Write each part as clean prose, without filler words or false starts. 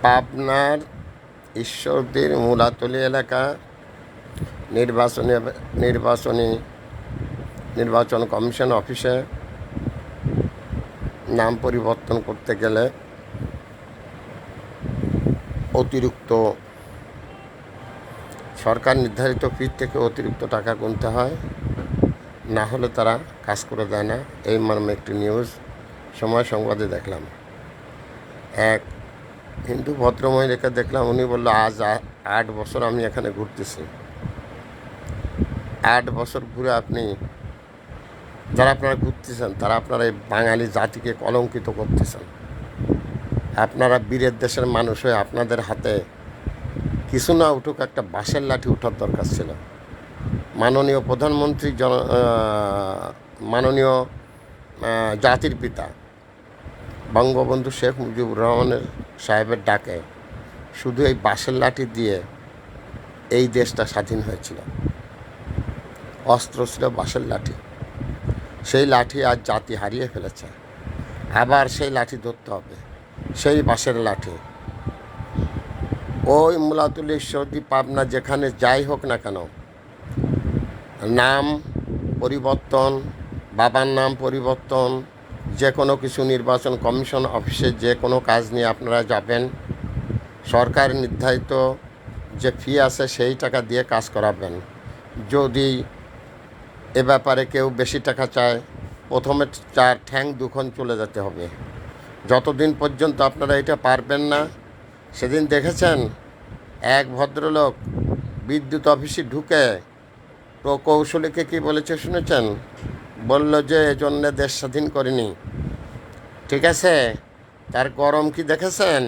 পাবনার ঈশ্বরদীর মুলাতলী এলাকা নির্বাচন কমিশন অফিসে নাম পরিবর্তন করতে গেলে অতিরিক্ত সরকার নির্ধারিত ফি থেকে অতিরিক্ত টাকা গুনতে হয়, না হলে তারা কাজ করে দেয় না। এই মর্মে একটি নিউজ সময় সংবাদে দেখলাম। এক হিন্দু ভদ্রমহিলাকে দেখলাম, উনি বললো আজ 8 বছর আমি এখানে ঘুরতেছি। 8 বছর ঘুরে যারা আপনারা ঘুরতেছেন তারা আপনারা এই বাঙালি জাতিকে কলঙ্কিত করতেছেন। আপনারা বীরের দেশের মানুষ হয়ে আপনাদের হাতে কিছু না উঠুক, একটা বাঁশের লাঠি ওঠার দরকার ছিল। মাননীয় প্রধানমন্ত্রী মাননীয় জাতির পিতা বঙ্গবন্ধু শেখ মুজিবুর রহমানের সাহেবের ডাকে শুধু এই বাঁশের লাঠি দিয়ে এই দেশটা স্বাধীন হয়েছিল। অস্ত্র ছিল বাঁশের লাঠি। সেই লাঠি আজ জাতি হারিয়ে ফেলেছে। আবার সেই লাঠি ধরতে হবে, সেই বাঁশের লাঠি। ওই মুলাতলী ঈশ্বরদী পাবনা যেখানে যাই হোক না কেন, নাম পরিবর্তন, বাবার নাম পরিবর্তন, যে কোনো কিছু নির্বাচন কমিশন অফিসে যে কোনো কাজ নিয়ে আপনারা যাবেন, সরকার নির্ধারিত যে ফি আছে সেই টাকা দিয়ে কাজ করাবেন। যদি এ ব্যাপারে কেউ বেশি টাকা চায়, প্রথমে 4 ঠ্যাং দুখন চলে যেতে হবে। যতদিন পর্যন্ত আপনারা এটা পারবেন না। সেদিন দেখেছেন এক ভদ্রলোক বিদ্যুৎ অফিসে ঢুকে প্রকৌশলীকে কী বলেছে শুনেছেন? বলল যে এজন্য দেশ স্বাধীন করিনি। ঠিক আছে, তার গরম কি দেখেছেন?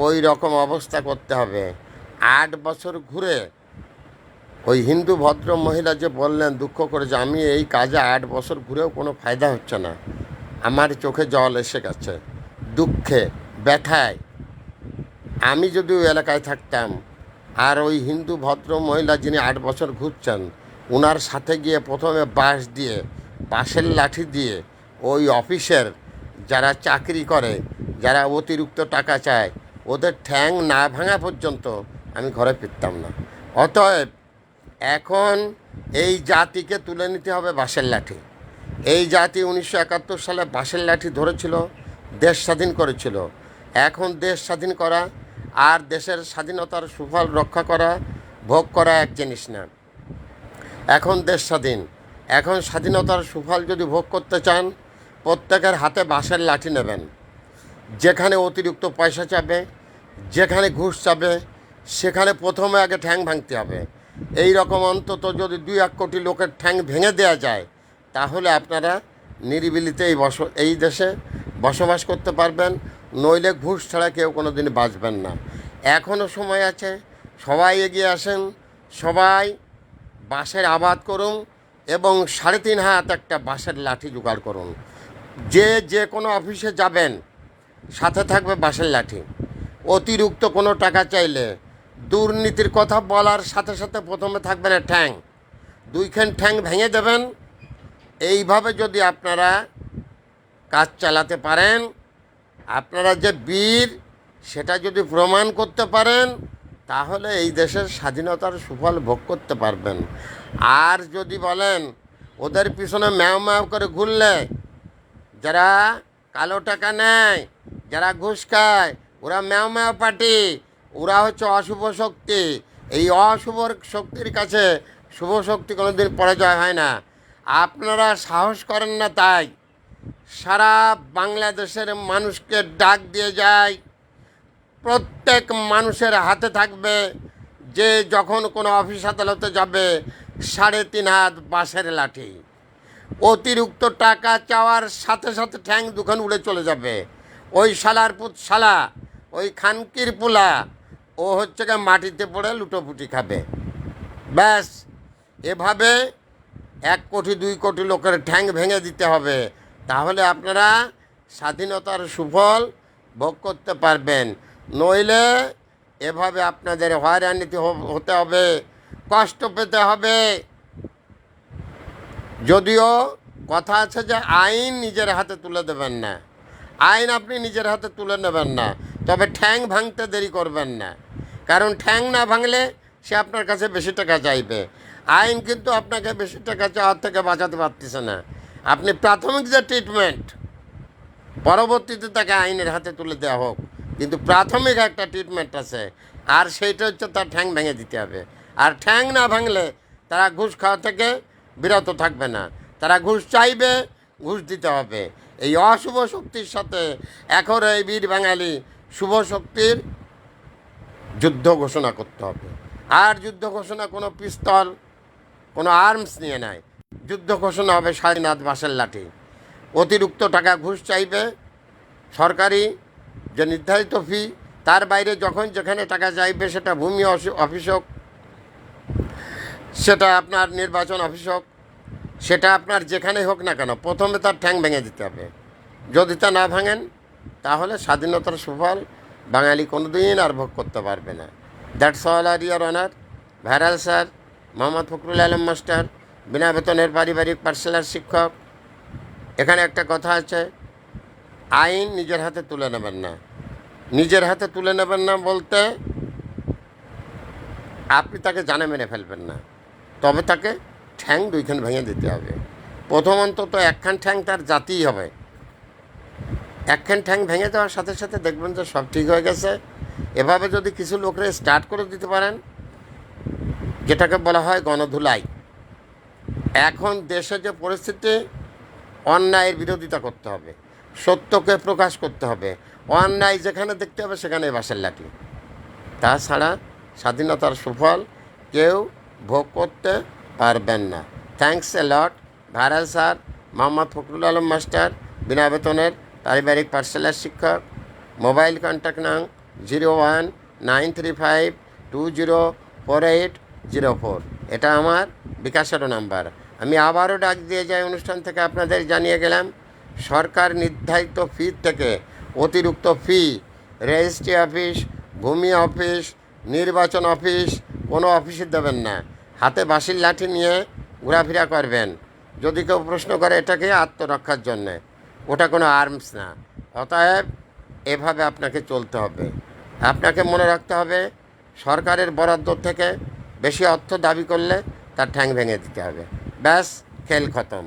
ওই রকম অবস্থা করতে হবে। 8 বছর ঘুরে ওই হিন্দু ভদ্র মহিলা যে বললেন দুঃখ করে যে আমি এই কাজে 8 বছর ঘুরেও কোনো ফায়দা হচ্ছে না, আমার চোখে জল এসে গেছে দুঃখে, ব্যথায়। আমি যদি ওই এলাকায় থাকতাম আর ওই হিন্দু ভদ্র মহিলা যিনি 8 বছর ঘুরছেন, ওনার সাথে গিয়ে প্রথমে বাঁশের লাঠি দিয়ে ওই অফিসের যারা চাকরি করে, যারা অতিরিক্ত টাকা চায়, ওদের ঠ্যাং না ভাঙা পর্যন্ত আমি ঘরে ফিরতাম না। অতএব এখন এই জাতিকে তুলে নিতে হবে বাঁশের লাঠি। এই জাতি 1971 সালে বাঁশের লাঠি ধরেছিল, দেশ স্বাধীন করেছিল। এখন দেশ স্বাধীন করা আর দেশের স্বাধীনতার সুফল রক্ষা করা, ভোগ করা এক জিনিস না। এখন দেশ স্বাধীন, এখন স্বাধীনতার সুফল যদি ভোগ করতে চান, প্রত্যেকের হাতে বাঁশের লাঠি নেবেন। যেখানে অতিরিক্ত পয়সা চাবে, যেখানে ঘুষ চাবে, সেখানে প্রথমে আগে ঠ্যাং ভাঙতে হবে। এই রকম অন্তত যদি 2-1 কোটি লোকের ঠ্যাং ভেঙে দেওয়া যায়, তাহলে আপনারা নিরিবিলিতে এই দেশে বসবাস করতে পারবেন। নইলে ঘুষ ছাড়া কেউ কোনো দিন বাঁচবেন না। এখনও সময় আছে, সবাই এগিয়ে আসেন, সবাই বাঁশের আবাদ করুন এবং 3.5 হাত একটা বাঁশের লাঠি জোগাড় করুন। যে কোনো অফিসে যাবেন, সাথে থাকবে বাঁশের লাঠি। অতিরিক্ত কোনো টাকা চাইলে দুর্নীতির কথা বলার সাথে সাথে প্রথমে থাকবে না ঠ্যাং, 2খান ঠ্যাং ভেঙে দেবেন। এইভাবে যদি আপনারা কাজ চালাতে পারেন, আপনারা যে বীর সেটা যদি প্রমাণ করতে পারেন, তাহলে এই দেশের স্বাধীনতার সুফল ভোগ করতে পারবেন। আর যদি বলেন ওদের পিছনে ম্যাও ম্যাও করে ঘুরলে, যারা কালো টাকা নেয়, যারা ঘুষ খায়, ওরা ম্যাও ম্যাও পার্টি, ওরা হচ্ছে অশুভ শক্তি। এই অশুভ শক্তির কাছে শুভ শক্তি কোনোদিন পরাজয় হয় না। আপনারা সাহস করেন না, তাই সারা বাংলাদেশের মানুষকে ডাক দিয়ে যায়, প্রত্যেক মানুষের হাতে থাকবে যে যখন কোনো অফিস আদালতে যাবে 3.5 হাত বাঁশের লাঠি। অতিরিক্ত টাকা চাওয়ার সাথে সাথে ঠ্যাং দুখান উড়ে চলে যাবে। ওই শালার পুত শালা, ওই খানকির পোলা, ও হচ্ছে গিয়ে মাটিতে পড়ে লুটোপুটি খাবে। ব্যাস, এভাবে 1 কোটি 2 কোটি লোকের ঠ্যাং ভেঙে দিতে হবে। তাহলে আপনারা স্বাধীনতার সুফল ভোগ করতে পারবেন। নইলে এভাবে আপনাদের হয়রানিতে হতে হবে, কষ্ট পেতে হবে। যদিও কথা আছে যে আইন নিজের হাতে তুলে দেবেন না, আইন আপনি নিজের হাতে তুলে নেবেন না। তবে ঠ্যাং ভাঙতে দেরি করবেন না, কারণ ঠ্যাং না ভাঙলে সে আপনার কাছে বেশি টাকা চাইবে। আইন কিন্তু আপনাকে বেশি টাকা চাওয়ার থেকে বাঁচাতে পারতেছে না। আপনি প্রাথমিক যে ট্রিটমেন্ট, পরবর্তীতে তাকে আইনের হাতে তুলে দেওয়া হোক, কিন্তু প্রাথমিক একটা ট্রিটমেন্ট আছে, আর সেইটা হচ্ছে তার ঠ্যাং ভেঙে দিতে হবে। আর ঠ্যাং না ভাঙলে তারা ঘুষ খাওয়া থেকে বিরত থাকবে না, তারা ঘুষ চাইবে, ঘুষ দিতে হবে। এই অশুভ শক্তির সাথে এখন এই বীর বাঙালি শুভ শক্তির যুদ্ধ ঘোষণা করতে হবে। আর যুদ্ধ ঘোষণা কোনো পিস্তল, কোনো আর্মস নিয়ে নয়, যুদ্ধ ঘোষণা হবে স্বাধীনতা বাঁশের লাঠি। অতিরিক্ত টাকা ঘুষ চাইবে, সরকারি যে নির্ধারিত ফি তার বাইরে যখন যেখানে টাকা চাইবে, সেটা ভূমি অফিস হোক, সেটা আপনার নির্বাচন অফিস হোক, সেটা আপনার যেখানে হোক না কেন, প্রথমে তার ঠ্যাং ভেঙে দিতে হবে। যদি তা না ভাঙেন, তাহলে স্বাধীনতার সুফল বাঙালি কোনো দিন আর ভোগ করতে পারবে না। দ্যাটস অল আর your honour. Viral sir, Mohammad Fakhrul Alam master, বিনা বেতনের পারিবারিক পাঠশালার শিক্ষক। এখানে একটা কথা আছে, আইন নিজের হাতে তুলে নেবেন না। নিজের হাতে তুলে নেবেন না বলতে আপনি তাকে জানে মেরে ফেলবেন না, তবে তাকে ঠ্যাং দুইখান ভেঙে দিতে হবে। প্রথম অন্তত একখান ঠ্যাং তার জাতিই হবে। একখান ঠ্যাং ভেঙে দেওয়ার সাথে সাথে দেখবেন যে সব ঠিক হয়ে গেছে। এভাবে যদি কিছু লোকরা স্টার্ট করে দিতে পারেন, যেটাকে বলা হয় গণধুলাই। এখন দেশে যে পরিস্থিতি, অন্যায়ের বিরোধিতা করতে হবে, সত্যকে প্রকাশ করতে হবে, অন্যায় যেখানে দেখতে হবে সেখানে বাঁশের লাঠি। তাছাড়া স্বাধীনতার সুফল কেউ ভোগ করতে পারবেন না। Thanks a lot. Viral sir, Mohammad Fakhrul Alam master, বিনা বেতনের পারিবারিক পাঠশালার শিক্ষক। মোবাইল কন্ট্যাক্ট নং 019352048004। এটা আমার বিকাশেরও নাম্বার। আমি আবারও ডাক দিয়ে যাই অনুষ্ঠান থেকে আপনাদের জানিয়ে গেলাম, সরকার নির্ধারিত ফি থেকে অতিরিক্ত ফি রেজিস্ট্রি অফিস, ভূমি অফিস, নির্বাচন অফিস, কোনো অফিসে দেবেন না। হাতে বাঁশির লাঠি নিয়ে ঘোরাফেরা করবেন। যদি কেউ প্রশ্ন করে, এটাকে আত্মরক্ষার জন্যে, ওটা কোনো আর্মস না। অতএব এভাবে আপনাকে চলতে হবে। আপনাকে মনে রাখতে হবে, সরকারের বরাদ্দ থেকে বেশি অর্থ দাবি করলে তার ঠ্যাং ভেঙে দিতে হবে। ব্যাস, খেল খতম।